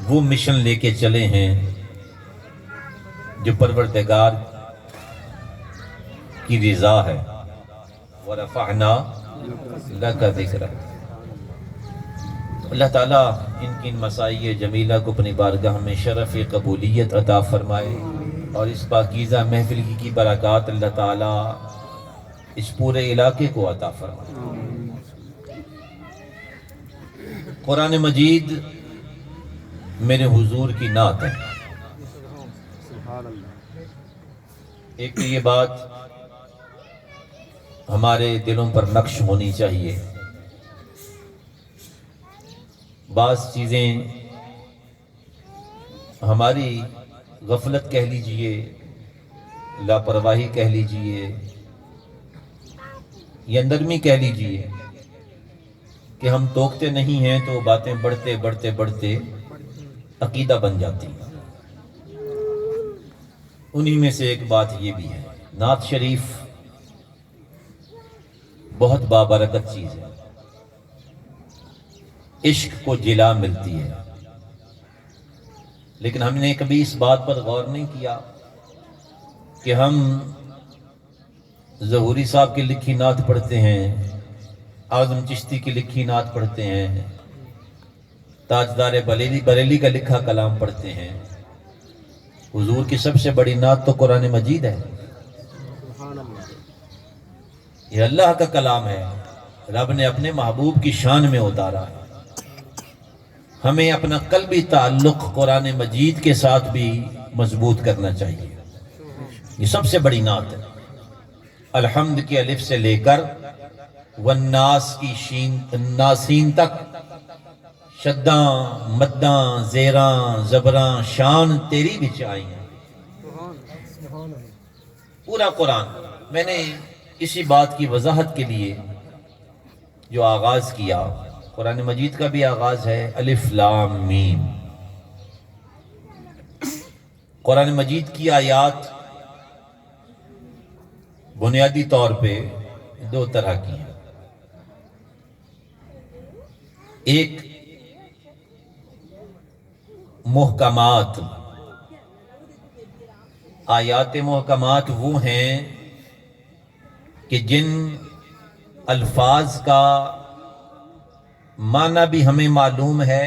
وہ مشن لے کے چلے ہیں جو پروردگار کی رضا ہے۔ وَرَفَعْنَا لَكَ ذِكْرَكَ۔ اللہ تعالیٰ ان کی مسائی جمیلہ کو اپنی بارگاہ میں شرف قبولیت عطا فرمائے، اور اس پاکیزہ محفل کی برکات اللہ تعالیٰ اس پورے علاقے کو عطا فرمائے۔ قرآن مجید میرے حضور کی نعت ہے۔ ایک تو یہ بات ہمارے دلوں پر نقش ہونی چاہیے، بعض چیزیں ہماری غفلت کہہ لیجئے، لاپرواہی کہہ لیجئے، یا نرمی کہہ لیجئے کہ ہم ٹوکتے نہیں ہیں تو باتیں بڑھتے بڑھتے بڑھتے عقیدہ بن جاتی ہیں۔ انہی میں سے ایک بات یہ بھی ہے، نعت شریف بہت بابرکت چیز ہے، عشق کو جلا ملتی ہے، لیکن ہم نے کبھی اس بات پر غور نہیں کیا کہ ہم ظہوری صاحب کی لکھی نعت پڑھتے ہیں، اعظم چشتی کی لکھی نعت پڑھتے ہیں، تاجدار بریلی کا لکھا کلام پڑھتے ہیں۔ حضور کی سب سے بڑی نعت تو قرآن مجید ہے، یہ اللہ کا کلام ہے، رب نے اپنے محبوب کی شان میں اتارا ہے۔ ہمیں اپنا قلبی تعلق قرآن مجید کے ساتھ بھی مضبوط کرنا چاہیے۔ یہ سب سے بڑی نعت ہے، الحمد کی الف سے لے کر والناس کی شین ناسین تک، شداں مداں زیراں زبراں شان تیری بچ آئی ہیں۔ پورا قرآن، میں نے اسی بات کی وضاحت کے لیے جو آغاز کیا، قرآن مجید کا بھی آغاز ہے الف لام میم۔ قرآن مجید کی آیات بنیادی طور پہ دو طرح کی ہیں، ایک محکمات۔ آیات محکمات وہ ہیں کہ جن الفاظ کا معنی بھی ہمیں معلوم ہے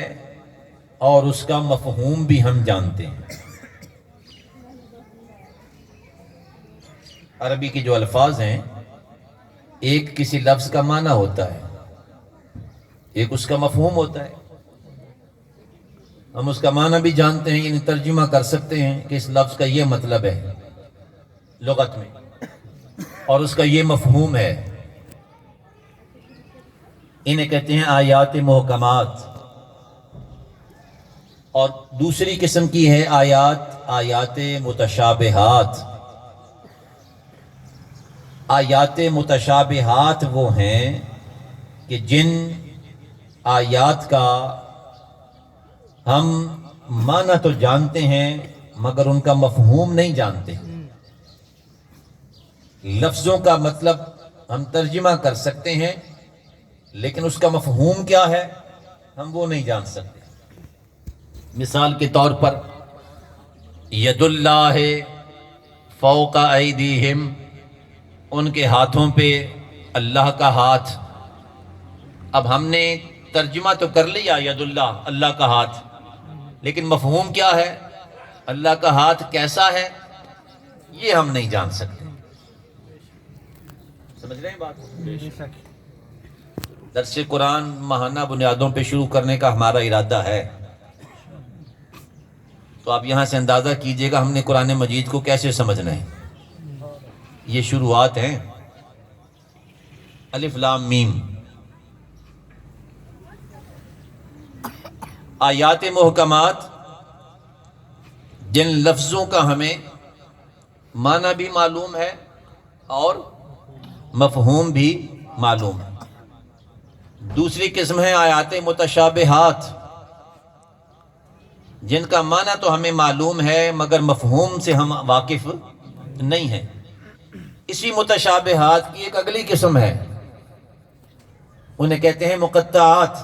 اور اس کا مفہوم بھی ہم جانتے ہیں۔ عربی کے جو الفاظ ہیں، ایک کسی لفظ کا معنی ہوتا ہے، ایک اس کا مفہوم ہوتا ہے۔ ہم اس کا معنی بھی جانتے ہیں، یعنی ترجمہ کر سکتے ہیں کہ اس لفظ کا یہ مطلب ہے لغت میں، اور اس کا یہ مفہوم ہے۔ انہیں کہتے ہیں آیات محکمات۔ اور دوسری قسم کی ہے آیات متشابہات۔ آیات متشابہات وہ ہیں کہ جن آیات کا ہم معنی تو جانتے ہیں مگر ان کا مفہوم نہیں جانتے۔ لفظوں کا مطلب ہم ترجمہ کر سکتے ہیں لیکن اس کا مفہوم کیا ہے ہم وہ نہیں جان سکتے۔ مثال کے طور پر ید اللہ فوق ایدیہم، ان کے ہاتھوں پہ اللہ کا ہاتھ۔ اب ہم نے ترجمہ تو کر لیا ید اللہ، اللہ کا ہاتھ، لیکن مفہوم کیا ہے، اللہ کا ہاتھ کیسا ہے، یہ ہم نہیں جان سکتے۔ سمجھ رہے ہیں بات؟ درس قرآن ماہانہ بنیادوں پہ شروع کرنے کا ہمارا ارادہ ہے، تو آپ یہاں سے اندازہ کیجئے گا ہم نے قرآن مجید کو کیسے سمجھنا ہے۔ یہ شروعات ہیں، الف لام میم۔ آیات محکمات جن لفظوں کا ہمیں معنی بھی معلوم ہے اور مفہوم بھی معلوم ہے۔ دوسری قسم ہے آیات متشابہات، جن کا معنی تو ہمیں معلوم ہے مگر مفہوم سے ہم واقف نہیں ہیں۔ اسی متشابہات کی ایک اگلی قسم ہے، انہیں کہتے ہیں مقطعات۔